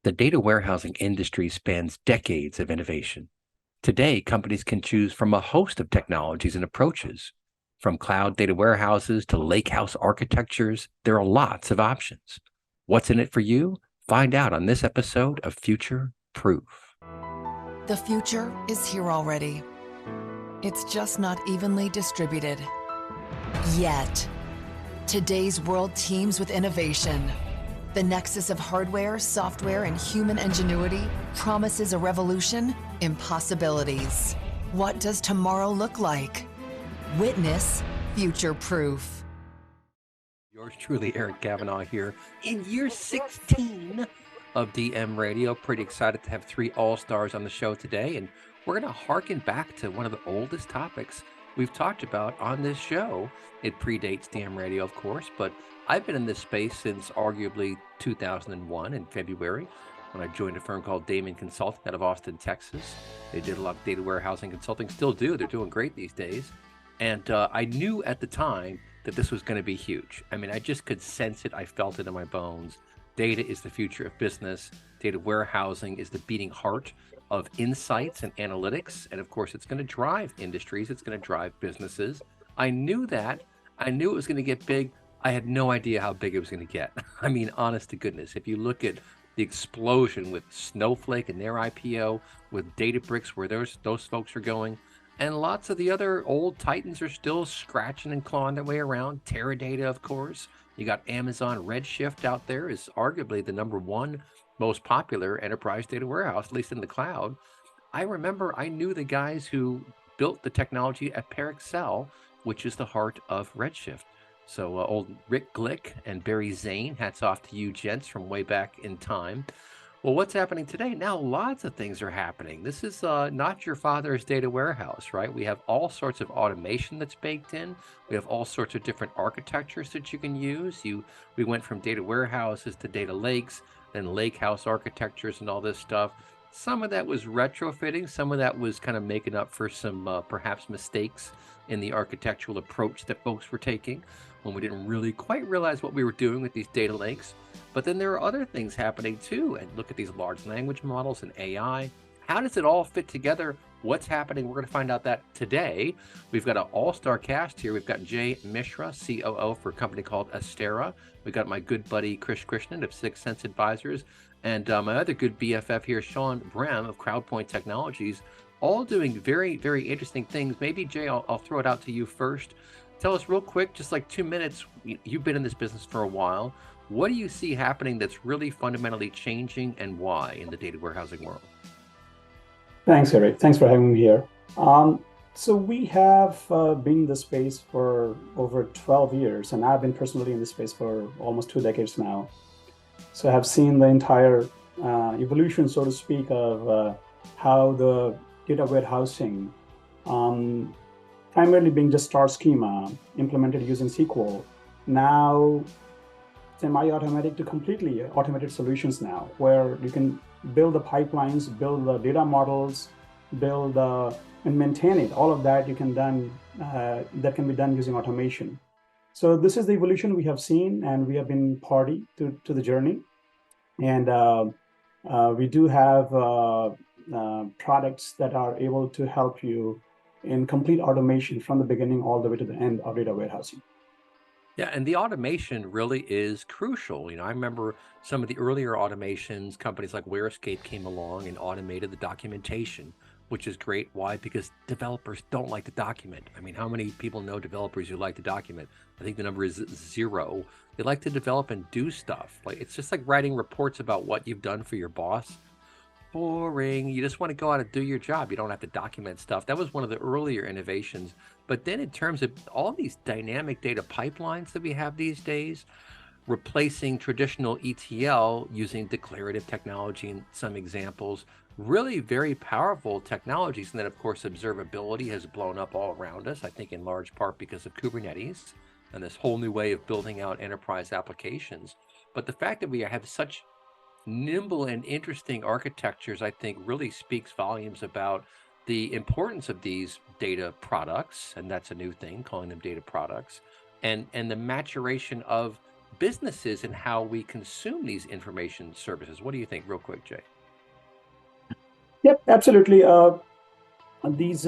The data warehousing industry spans decades of innovation. Today, companies can choose from a host of technologies and approaches. From cloud data warehouses to lakehouse architectures, there are lots of options. What's in it for you? Find out on this episode of Future Proof. The future is here already. It's just not evenly distributed. Yet. Today's world teems with innovation. The nexus of hardware, software, and human ingenuity promises a revolution in possibilities. What does tomorrow look like? Witness Future Proof. Yours truly, Eric Cavanaugh, here in year 16 of DM Radio. Pretty excited to have three all-stars on the show today, and we're going to harken back to one of the oldest topics we've talked about on this show. It predates DM Radio, of course, but I've been in this space since arguably 2001 in February when I joined a firm called Damon Consulting out of Austin, Texas. They did a lot of data warehousing consulting, still do. They're doing great these days. And I knew at the time that this was going to be huge. I mean, I just could sense it. I felt it in my bones. Data is the future of business. Data warehousing is the beating heart of insights and analytics. And of course, it's going to drive industries. It's going to drive businesses. I knew that. I knew it was going to get big. I had no idea how big it was going to get. I mean, honest to goodness, if you look at the explosion with Snowflake and their IPO, with Databricks, where those folks are going, and lots of the other old titans are still scratching and clawing their way around. Teradata, of course. You got Amazon Redshift out there, is arguably the number one most popular enterprise data warehouse, at least in the cloud. I remember I knew the guys who built the technology at Parexel, which is the heart of Redshift. So old Rick Glick and Barry Zane, hats off to you gents from way back in time. Well, what's happening today? Now, lots of things are happening. This is not your father's data warehouse, right? We have all sorts of automation that's baked in. We have all sorts of different architectures that you can use. We went from data warehouses to data lakes, then lake house architectures and all this stuff. Some of that was retrofitting. Some of that was kind of making up for some perhaps mistakes in the architectural approach that folks were taking when we didn't really quite realize what we were doing with these data lakes. But then there are other things happening too. And look at these large language models and AI. How does it all fit together? What's happening? We're going to find out that today. We've got an all-star cast here. We've got Jay Mishra, COO for a company called Astera. We've got my good buddy Krish Krishnan of Sixth Sense Advisors. And my other good BFF here, Sean Brem of CrowdPoint Technologies, all doing very, very interesting things. Maybe, Jay, I'll throw it out to you first. Tell us real quick, just like 2 minutes, you've been in this business for a while. What do you see happening that's really fundamentally changing and why in the data warehousing world? Thanks, Eric. Thanks for having me here. So we have been in the space for over 12 years, and I've been personally in this space for almost 2 decades now. So I have seen the entire evolution, so to speak, of how the data warehousing, primarily being just star schema, implemented using SQL, now semi-automatic to completely automated solutions now, where you can build the pipelines, build the data models, build and maintain it. All of that you can done that can be done using automation. So this is the evolution we have seen, and we have been party to the journey. And we do have products that are able to help you in complete automation from the beginning all the way to the end of data warehousing. Yeah, and the automation really is crucial. I remember some of the earlier automations, companies like Warescape came along and automated the documentation, which is great. Why? Because developers don't like to document. I mean, how many people know developers who like to document? I think the number is 0. They like to develop and do stuff. Like, it's just like writing reports about what you've done for your boss. Boring. You just want to go out and do your job. You don't have to document stuff. That was one of the earlier innovations. But then in terms of all these dynamic data pipelines that we have these days, replacing traditional ETL using declarative technology in some examples, really very powerful technologies. And then, of course, observability has blown up all around us, I think in large part because of Kubernetes and this whole new way of building out enterprise applications. But the fact that we have such nimble and interesting architectures, I think, really speaks volumes about the importance of these data products, and that's a new thing, calling them data products, and the maturation of businesses and how we consume these information services. What do you think, real quick, Jay? Yep, absolutely. These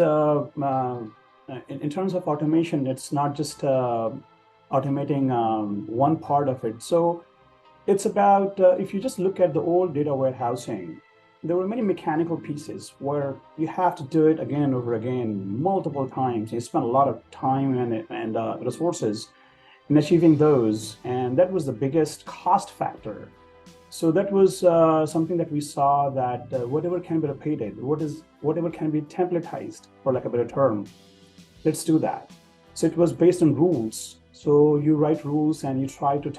in terms of automation, it's not just automating one part of it. So it's about if you just look at the old data warehousing, there were many mechanical pieces where you have to do it again and over again, multiple times. You spend a lot of time and resources in achieving those, and that was the biggest cost factor. So that was something that we saw that whatever can be repeated, whatever can be templatized, for lack of a better term, let's do that. So it was based on rules. So you write rules and you try to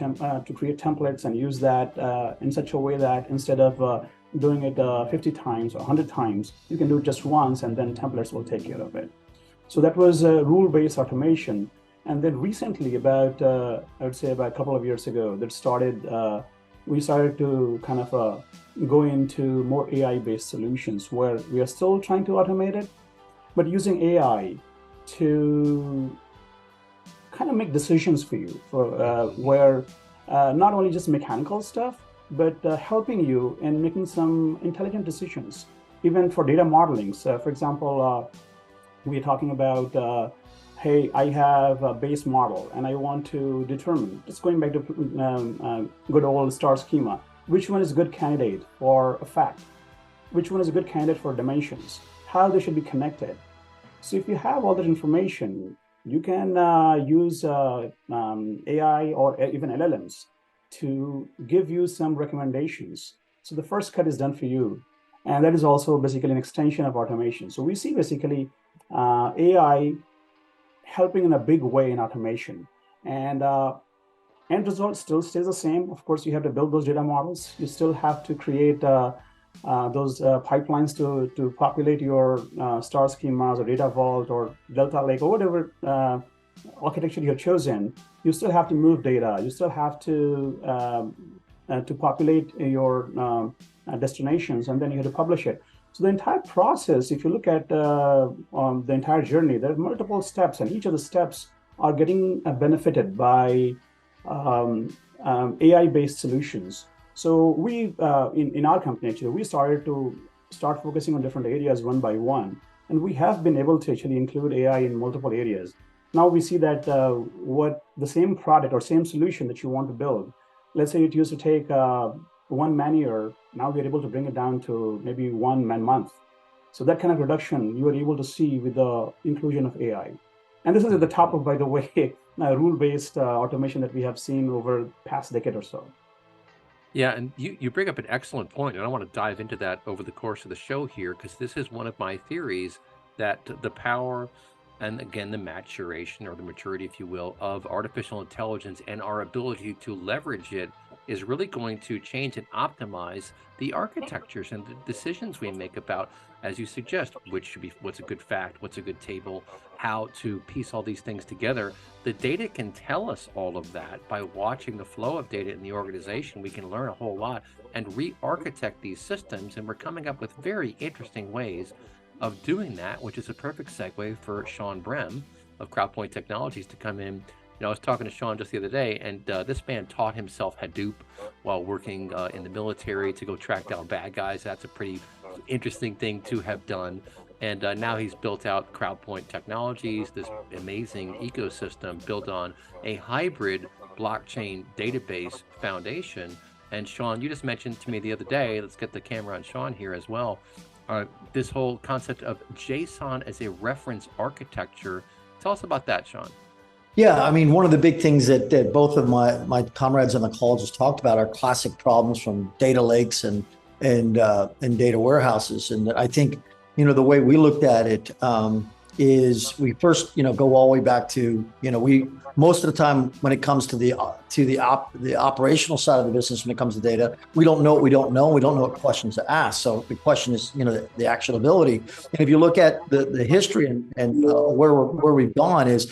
create templates and use that in such a way that instead of doing it 50 times or 100 times, you can do it just once and then templates will take care of it. So that was rule-based automation. And then recently, about I would say about a couple of years ago, we started to kind of go into more AI-based solutions where we are still trying to automate it, but using AI to kind of make decisions for you, where not only just mechanical stuff, but helping you in making some intelligent decisions, even for data modeling. So, for example, we're talking about, hey, I have a base model and I want to determine, just going back to good old star schema, which one is a good candidate for a fact, which one is a good candidate for dimensions, how they should be connected. So if you have all that information, you can use AI or even LLMs to give you some recommendations. So the first cut is done for you. And that is also basically an extension of automation. So we see basically AI helping in a big way in automation. And end result still stays the same. Of course, you have to build those data models. You still have to create those pipelines to populate your star schemas or data vault or Delta Lake or whatever architecture you have chosen. You still have to move data. You still have to populate your destinations, and then you have to publish it. So the entire process, if you look at the entire journey, there are multiple steps, and each of the steps are getting benefited by AI-based solutions. So we, in our company, actually, we started to focusing on different areas one by one, and we have been able to actually include AI in multiple areas. Now we see that what the same product or same solution that you want to build, let's say it used to take 1 man year, now we're able to bring it down to maybe 1 man month. So that kind of reduction you are able to see with the inclusion of AI. And this is at the top of, by the way, rule-based automation that we have seen over the past decade or so. Yeah, and you bring up an excellent point, and I want to dive into that over the course of the show here, because this is one of my theories that the power and, again, the maturation or the maturity, if you will, of artificial intelligence and our ability to leverage it is really going to change and optimize the architectures and the decisions we make about, as you suggest, what's a good fact, what's a good table, how to piece all these things together. The data can tell us all of that. By watching the flow of data in the organization, we can learn a whole lot and re-architect these systems, and we're coming up with very interesting ways of doing that, which is a perfect segue for Sean Brehm of CrowdPoint Technologies to come in. I was talking to Sean just the other day, and this man taught himself Hadoop while working in the military to go track down bad guys. That's a pretty interesting thing to have done. And now he's built out CrowdPoint Technologies, this amazing ecosystem built on a hybrid blockchain database foundation. And Sean, you just mentioned to me the other day, let's get the camera on Sean here as well, this whole concept of JSON as a reference architecture. Tell us about that, Sean. Yeah, I mean, one of the big things that both of my comrades on the call just talked about are classic problems from data lakes and data warehouses. And I think, the way we looked at it is we first, go all the way back to, we most of the time when it comes to the operational side of the business, when it comes to data, we don't know what we don't know. We don't know what questions to ask. So the question is, the actionability. And if you look at the history and where we've gone is,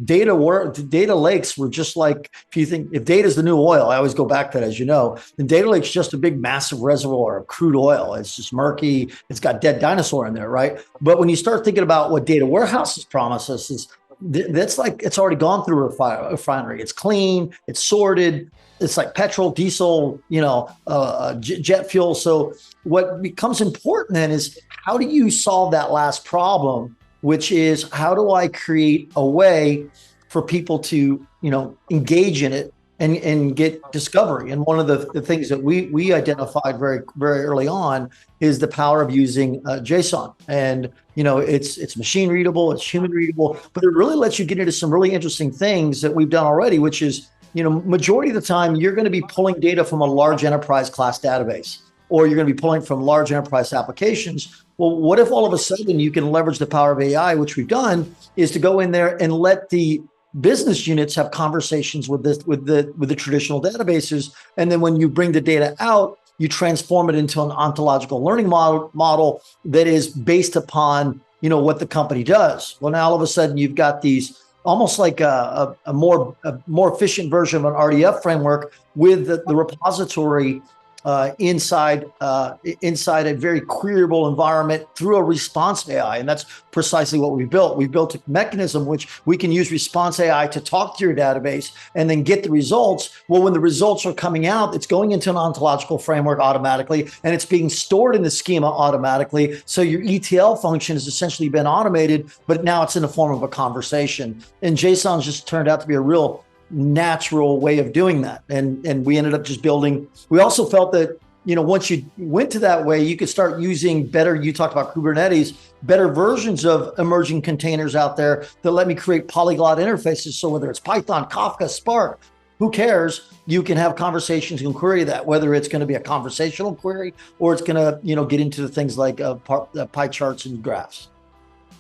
data lakes were just like, if data is the new oil, I always go back to that, as you know, the data lake's just a big, massive reservoir of crude oil. It's just murky. It's got dead dinosaur in there, right? But when you start thinking about what data warehouses promise us is, that's like it's already gone through a refinery. It's clean, it's sorted. It's like petrol, diesel, jet fuel. So what becomes important then is how do you solve that last problem, which is how do I create a way for people to, engage in it and get discovery. And one of the things that we identified very, very early on is the power of using JSON. And, it's machine readable, it's human readable, but it really lets you get into some really interesting things that we've done already, which is, majority of the time you're going to be pulling data from a large enterprise class database, or you're going to be pulling from large enterprise applications. Well, what if all of a sudden you can leverage the power of AI, which we've done, is to go in there and let the business units have conversations with the traditional databases, and then when you bring the data out, you transform it into an ontological learning model that is based upon what the company does. Well, now all of a sudden you've got these almost like a more efficient version of an RDF framework with the repository inside a very queryable environment through a response AI. And that's precisely what we built. We built a mechanism which we can use response AI to talk to your database and then get the results. Well, when the results are coming out, it's going into an ontological framework automatically, and it's being stored in the schema automatically. So your ETL function has essentially been automated, but now it's in the form of a conversation. And JSON's just turned out to be a real natural way of doing that. And we ended up just building. We also felt that, once you went to that way, you could start using better, you talked about Kubernetes, better versions of emerging containers out there that let me create polyglot interfaces. So whether it's Python, Kafka, Spark, who cares? You can have conversations and query that, whether it's going to be a conversational query or it's going to, get into the things like pie charts and graphs.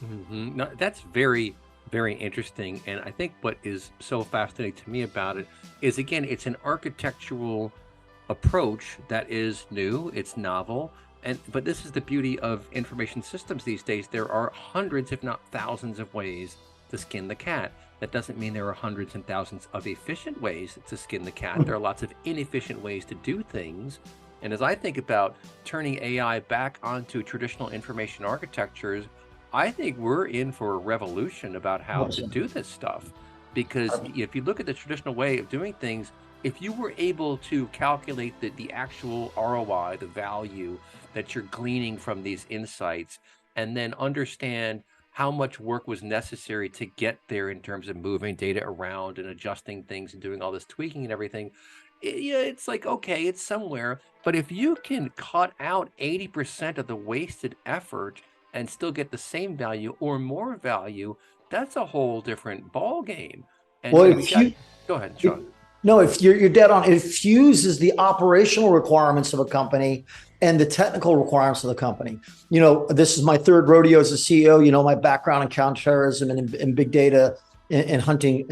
Mm-hmm. No, that's very interesting. And I think what is so fascinating to me about it is, again, it's an architectural approach that is new, it's novel. But this is the beauty of information systems these days. There are hundreds, if not thousands, of ways to skin the cat. That doesn't mean there are hundreds and thousands of efficient ways to skin the cat. There are lots of inefficient ways to do things. And as I think about turning AI back onto traditional information architectures, I think we're in for a revolution about how to do this stuff. Because if you look at the traditional way of doing things, if you were able to calculate the actual ROI, the value that you're gleaning from these insights, and then understand how much work was necessary to get there in terms of moving data around and adjusting things and doing all this tweaking and everything, it's like, okay, it's somewhere. But if you can cut out 80% of the wasted effort and still get the same value or more value, that's a whole different ball game. And well, go ahead, Sean. No, if you're dead on, it fuses the operational requirements of a company and the technical requirements of the company. This is my third rodeo as a CEO. My background in counterterrorism and in big data and hunting,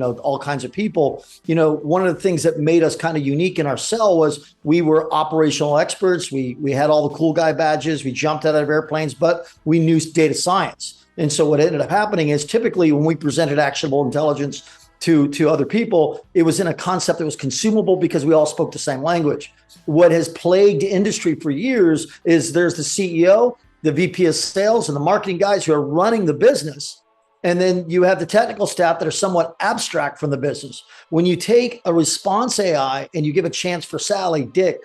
all kinds of people. One of the things that made us kind of unique in our cell was we were operational experts. We had all the cool guy badges. We jumped out of airplanes, but we knew data science. And so what ended up happening is typically when we presented actionable intelligence to other people, it was in a concept that was consumable because we all spoke the same language. What has plagued industry for years is there's the CEO, the VP of sales, and the marketing guys who are running the business. And then you have the technical staff that are somewhat abstract from the business. When you take a response AI and you give a chance for Sally, Dick,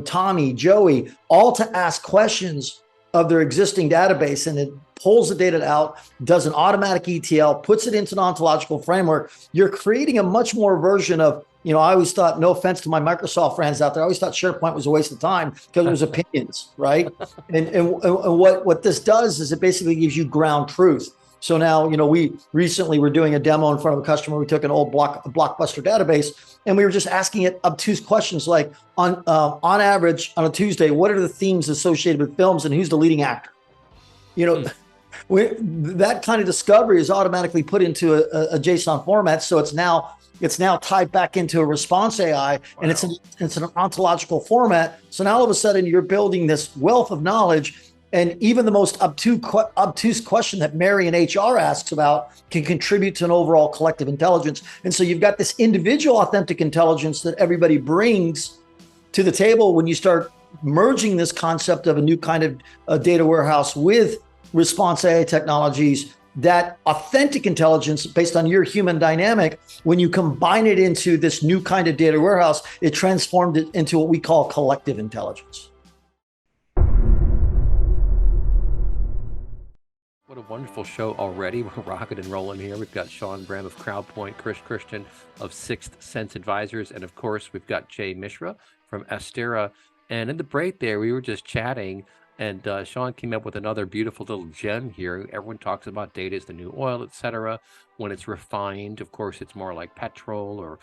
Tommy, Joey, all to ask questions of their existing database, and it pulls the data out, does an automatic ETL, puts it into an ontological framework, you're creating a much more version of, I always thought, no offense to my Microsoft friends out there, I always thought SharePoint was a waste of time because it was opinions, right? And what this does is it basically gives you ground truth. So now, we recently were doing a demo in front of a customer. We took an old Blockbuster database and we were just asking it obtuse questions like, on average, on a Tuesday, what are the themes associated with films and who's the leading actor? That kind of discovery is automatically put into a JSON format. So it's now tied back into a response AI. Wow. And it's an ontological format. So now all of a sudden you're building this wealth of knowledge. And even the most obtuse question that Mary in HR asks about can contribute to an overall collective intelligence. And so you've got this individual authentic intelligence that everybody brings to the table when you start merging this concept of a new kind of data warehouse with response AI technologies. that authentic intelligence based on your human dynamic, when you combine it into this new kind of data warehouse, it transformed it into what we call collective intelligence. What a wonderful show already. We're rocking and rolling here. We've got Sean Bram of CrowdPoint, Chris Christian of Sixth Sense Advisors, and of course, we've got Jay Mishra from Astera. And in the break there, we were just chatting, and Sean came up with another beautiful little gem here. Everyone talks about data is the new oil, etc. When it's refined, of course, it's more like petrol or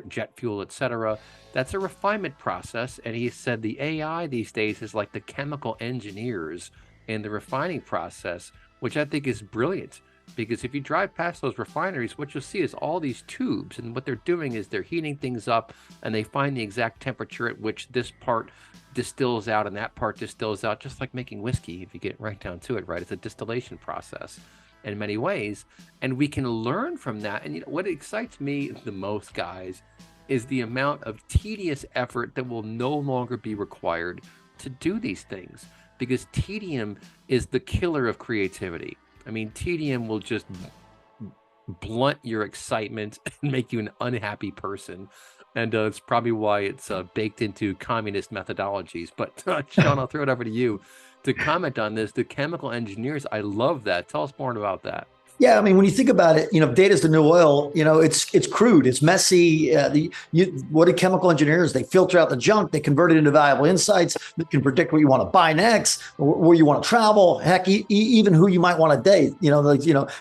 jet fuel, etc. That's a refinement process. And he said the AI these days is like the chemical engineers in the refining process, which I think is brilliant, because if you drive past those refineries, what you'll see is all these tubes, and what they're doing is they're heating things up, and they find the exact temperature at which this part distills out and that part distills out, just like making whiskey, if you get right down to it, right? It's a distillation process in many ways, and we can learn from that. And you know what excites me the most, guys, is the amount of tedious effort that will no longer be required to do these things, because tedium is the killer of creativity. I mean, tedium will just blunt your excitement and make you an unhappy person. And it's probably why it's baked into communist methodologies. But Sean, I'll throw it over to you to comment on this. The chemical engineers, I love that. Tell us more about that. Yeah, I mean, when you think about it, data is the new oil. It's crude, it's messy. What do chemical engineers? They filter out the junk, they convert it into valuable insights. They can predict what you want to buy next, or where you want to travel. Heck, even who you might want to date.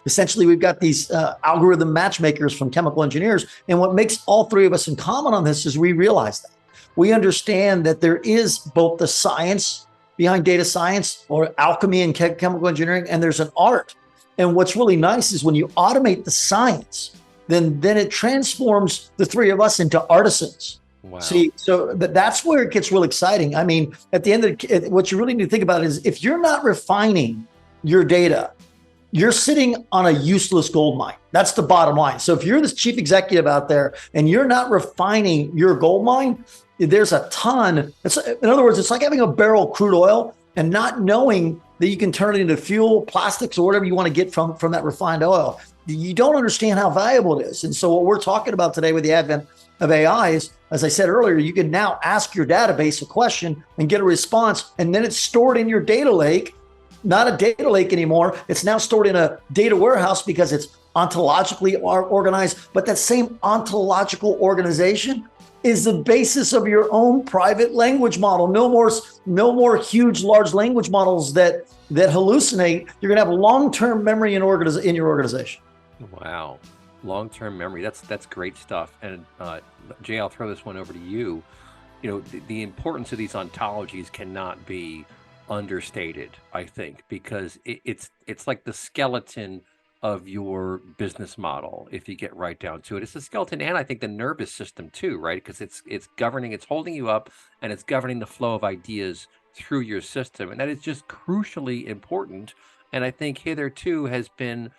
Essentially, we've got these algorithm matchmakers from chemical engineers. And what makes all three of us in common on this is we realize that we understand that there is both the science behind data science, or alchemy in chemical engineering, and there's an art. And what's really nice is when you automate the science, then it transforms the three of us into artisans. Wow. See, so that's where it gets real exciting. I mean, at the end of what you really need to think about is, if you're not refining your data, you're sitting on a useless gold mine. That's the bottom line. So if you're this chief executive out there and you're not refining your gold mine, there's a ton. In other words, it's like having a barrel of crude oil and not knowing that you can turn it into fuel, plastics, or whatever you want to get from that refined oil. You don't understand how valuable it is. And so what we're talking about today with the advent of AI is, as I said earlier, you can now ask your database a question and get a response, and then it's stored in your data lake. Not a data lake anymore. It's now stored in a data warehouse because it's ontologically organized. But that same ontological organization is the basis of your own private language model. No more huge, large language models that hallucinate. You're going to have long-term memory in your organization. Wow, long-term memory. That's great stuff. And Jay, I'll throw this one over to you. The importance of these ontologies cannot be understated, I think, because it's like the skeleton of your business model. If you get right down to it, it's the skeleton, and I think the nervous system too, right? Because it's governing, it's holding you up, and it's governing the flow of ideas through your system, and that is just crucially important. And I think hitherto has been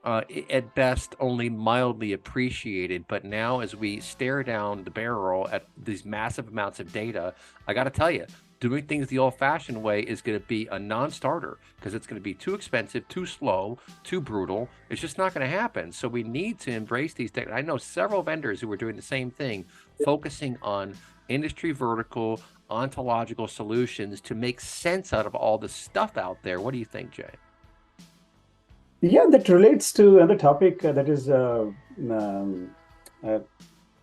at best only mildly appreciated. But now, as we stare down the barrel at these massive amounts of data, I got to tell you, doing things the old-fashioned way is going to be a non-starter, because it's going to be too expensive, too slow, too brutal. It's just not going to happen. So we need to embrace these things. I know several vendors who are doing the same thing, focusing on industry vertical, ontological solutions to make sense out of all the stuff out there. What do you think, Jay? Yeah, that relates to another topic that is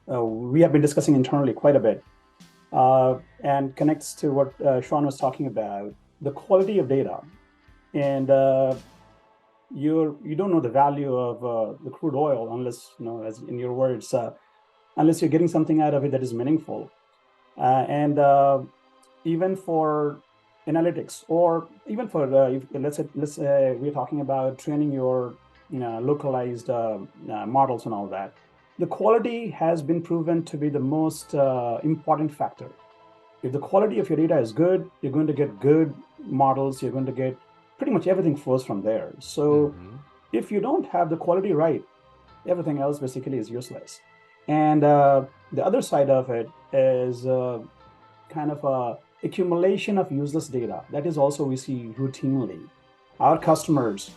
we have been discussing internally quite a bit. And connects to what Sean was talking about, the quality of data. And you don't know the value of the crude oil unless, as in your words, unless you're getting something out of it that is meaningful. And even for analytics, or even for, let's say we're talking about training your localized models and all that. The quality has been proven to be the most important factor. If the quality of your data is good, you're going to get good models. You're going to get pretty much everything flows from there. So if you don't have the quality right, everything else basically is useless. And the other side of it is kind of a accumulation of useless data. That is also we see routinely. Our customers,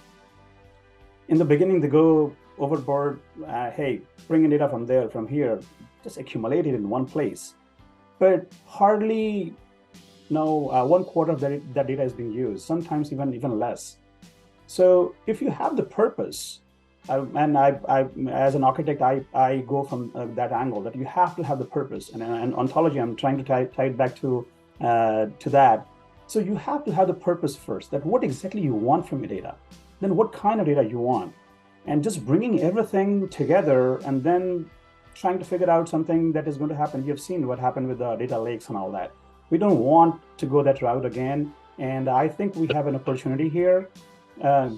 in the beginning, they go overboard. Hey, bring in data from there, from here, just accumulate it in one place. But hardly, one quarter of that data is being used, sometimes even less. So if you have the purpose, and I as an architect, I go from that angle that you have to have the purpose. And ontology, I'm trying to tie it back to that. So you have to have the purpose first, that what exactly you want from your data, then what kind of data you want, and just bringing everything together and then trying to figure out something that is going to happen. You've seen what happened with the data lakes and all that. We don't want to go that route again. And I think we have an opportunity here,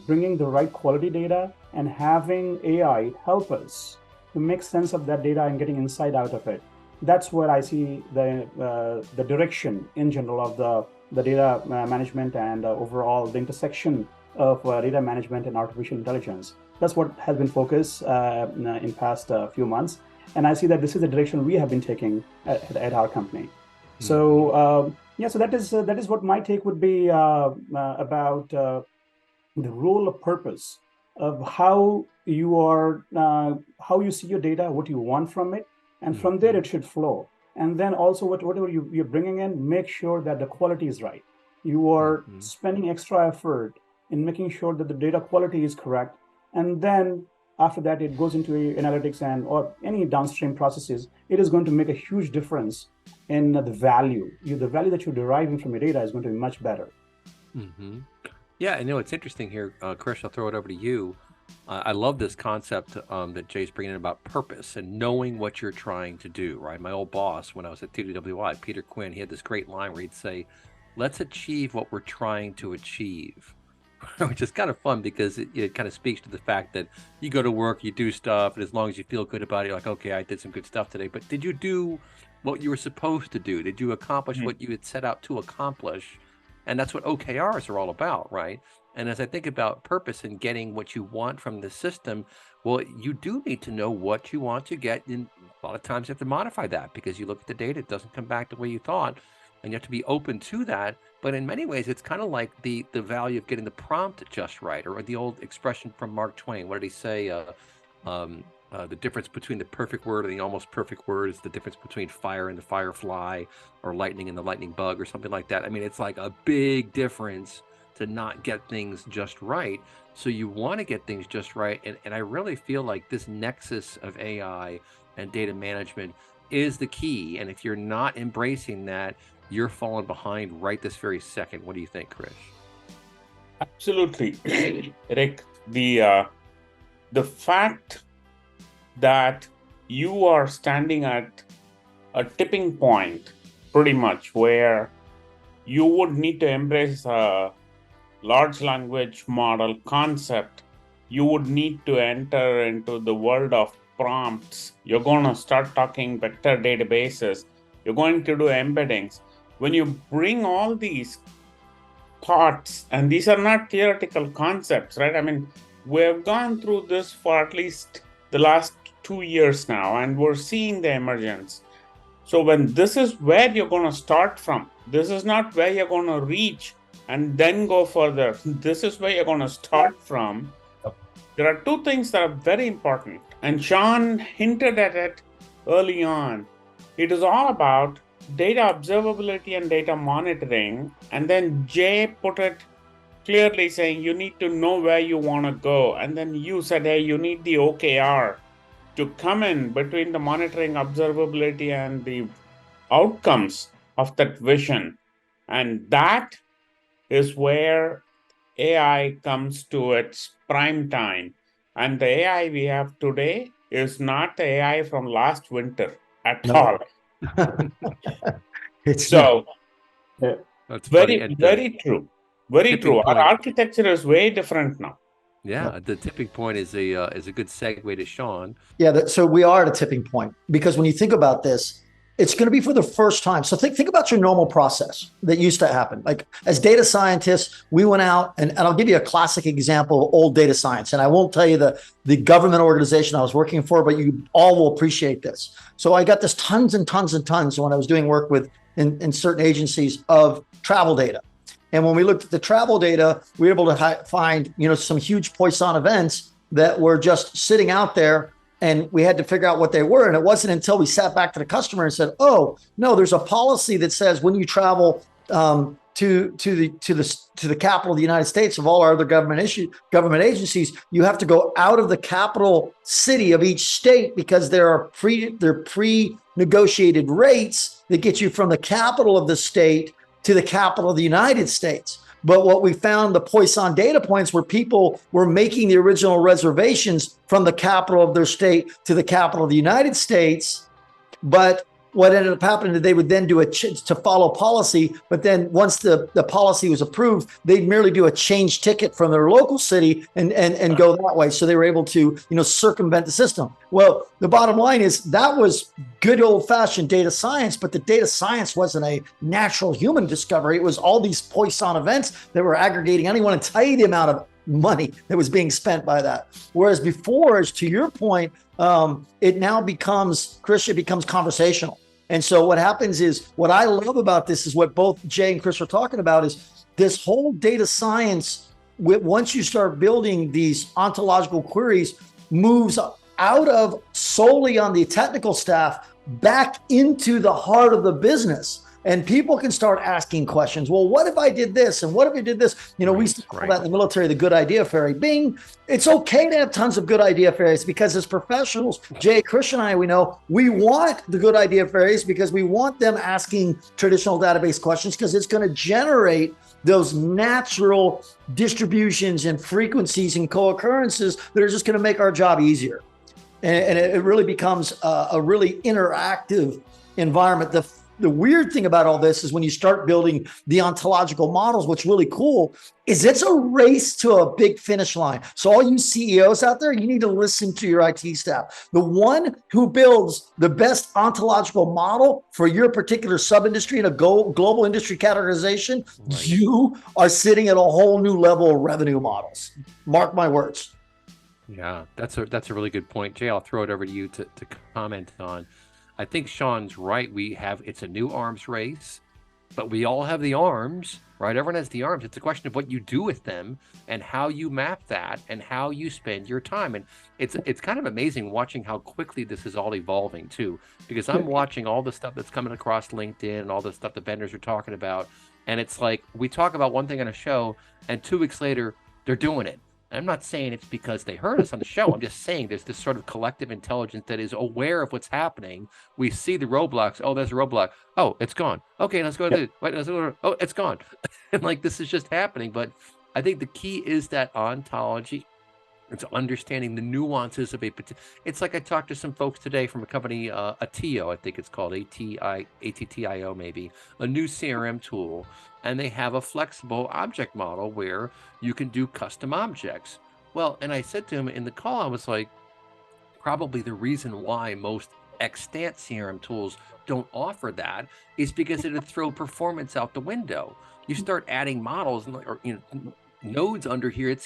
bringing the right quality data and having AI help us to make sense of that data and getting insight out of it. That's where I see the direction in general of the data management and overall the intersection of data management and artificial intelligence. That's what has been focused in past few months. And I see that this is the direction we have been taking at our company. Mm-hmm. So so that is what my take would be about the role of purpose of how you see your data, what you want from it, and from there it should flow. And then also whatever you're bringing in, make sure that the quality is right. You are spending extra effort in making sure that the data quality is correct, and then after that it goes into analytics or any downstream processes. It is going to make a huge difference in the value. The value that you're deriving from your data is going to be much better. Mm-hmm. Yeah, I know it's interesting here, Krish. I'll throw it over to you. I love this concept that Jay's bringing in about purpose and knowing what you're trying to do, right? My old boss, when I was at TWI, Peter Quinn, he had this great line where he'd say, let's achieve what we're trying to achieve, which is kind of fun because it kind of speaks to the fact that you go to work, you do stuff, and as long as you feel good about it, you're like, okay, I did some good stuff today. But did you do what you were supposed to do? Did you accomplish what you had set out to accomplish? And that's what OKRs are all about, right? And as I think about purpose and getting what you want from the system, well, you do need to know what you want to get. And a lot of times you have to modify that because you look at the data, it doesn't come back the way you thought, and you have to be open to that. But in many ways, it's kind of like the value of getting the prompt just right, or the old expression from Mark Twain. What did he say? The difference between the perfect word and the almost perfect word is the difference between fire and the firefly, or lightning and the lightning bug, or something like that. I mean, it's like a big difference to not get things just right. So you want to get things just right. And I really feel like this nexus of AI and data management is the key. And if you're not embracing that, you're falling behind right this very second. What do you think, Krish? Absolutely. Rick, the fact that you are standing at a tipping point pretty much where you would need to embrace a large language model concept, you would need to enter into the world of prompts. You're going to start talking vector databases. You're going to do embeddings. When you bring all these thoughts, and these are not theoretical concepts, right? I mean, we've gone through this for at least the last 2 years now, and we're seeing the emergence. So when this is where you're going to start from, this is not where you're going to reach and then go further. This is where you're going to start from. There are two things that are very important, and Sean hinted at it early on. It is all about data observability and data monitoring, and then Jay put it clearly saying you need to know where you want to go, and then you said, hey, you need the OKR to come in between the monitoring, observability, and the outcomes of that vision. And that is where AI comes to its prime time. And the AI we have today is not the AI from last winter at all. It's so That's very true. Very true. Our architecture is way different now. Yeah, the tipping point is a good segue to Sean. Yeah, so we are at a tipping point because when you think about this, it's going to be for the first time. So think about your normal process that used to happen. Like as data scientists, we went out and I'll give you a classic example of old data science. And I won't tell you the government organization I was working for, but you all will appreciate this. So I got this tons and tons and tons when I was doing work with in certain agencies of travel data. And when we looked at the travel data, we were able to find, some huge Poisson events that were just sitting out there, and we had to figure out what they were. And it wasn't until we sat back to the customer and said, "Oh no, there's a policy that says when you travel to the capital of the United States of all our other government agencies, you have to go out of the capital city of each state because there are pre-negotiated rates that get you from the capital of the state to the capital of the United States." But what we found, the Poisson data points, where people were making the original reservations from the capital of their state to the capital of the United States. But what ended up happening is they would then do to follow policy. But then once the policy was approved, they'd merely do a change ticket from their local city and go that way. So they were able to, circumvent the system. Well, the bottom line is that was good old fashioned data science, but the data science wasn't a natural human discovery. It was all these Poisson events that were aggregating. I don't even want to tell you the amount of money that was being spent by that. Whereas before, as to your point, it now becomes, Chris, it becomes conversational. And so what happens is, what I love about this is what both Jay and Chris are talking about is this whole data science, once you start building these ontological queries, moves out of solely on the technical staff back into the heart of the business. And people can start asking questions. Well, what if I did this? And what if I did this? We used to call that in the military the good idea fairy. Bing. It's okay to have tons of good idea fairies, because as professionals, Jay, Chris, and I, we know we want the good idea fairies because we want them asking traditional database questions, because it's going to generate those natural distributions and frequencies and co-occurrences that are just going to make our job easier. And it really becomes a really interactive environment. The weird thing about all this is when you start building the ontological models, what's really cool is it's a race to a big finish line. So all you CEOs out there, you need to listen to your IT staff. The one who builds the best ontological model for your particular sub-industry in a global industry categorization, you are sitting at a whole new level of revenue models. Mark my words. Yeah, that's a really good point. Jay, I'll throw it over to you to comment on. I think Sean's right. It's a new arms race, but we all have the arms, right? Everyone has the arms. It's a question of what you do with them and how you map that and how you spend your time. And it's kind of amazing watching how quickly this is all evolving too, because I'm watching all the stuff that's coming across LinkedIn and all the stuff the vendors are talking about. And it's like, we talk about one thing on a show and 2 weeks later, they're doing it. I'm not saying it's because they heard us on the show. I'm just saying there's this sort of collective intelligence that is aware of what's happening. We see the roadblocks. Oh, there's a roadblock. Oh, it's gone. Okay, let's go to oh, it's gone. And like, this is just happening. But I think the key is that ontology. It's understanding the nuances of it's like I talked to some folks today from a company, Attio, I think it's called ATTIO maybe, a new CRM tool. And they have a flexible object model where you can do custom objects. Well, and I said to him in the call, I was like, probably the reason why most extant CRM tools don't offer that is because it'd throw performance out the window. You start adding models or nodes under here,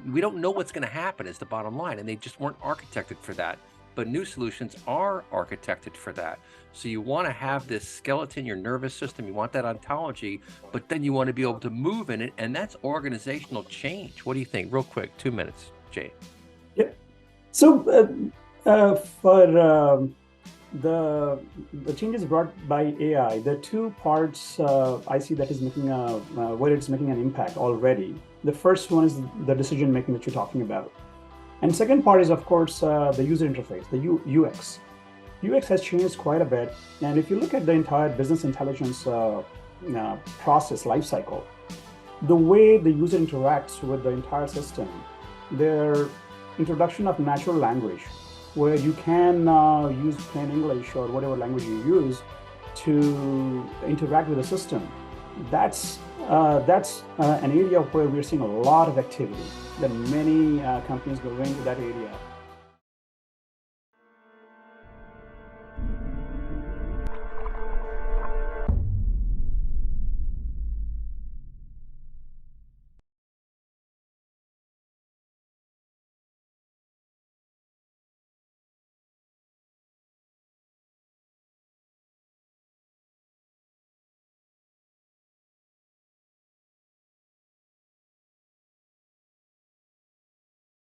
we don't know what's gonna happen is the bottom line, and they just weren't architected for that. But new solutions are architected for that. So you want to have this skeleton, your nervous system, you want that ontology, but then you want to be able to move in it, and that's organizational change. What do you think? Real quick, 2 minutes, Jay. Yeah. So for the changes brought by AI, the 2 parts I see that is making where it's making an impact already. The first one is the decision making that you're talking about. And second part is, of course, the user interface, the UX. UX has changed quite a bit. And if you look at the entire business intelligence process lifecycle, the way the user interacts with the entire system, their introduction of natural language, where you can use plain English or whatever language you use to interact with the system, that's an area where we're seeing a lot of activity, that many companies go into that area.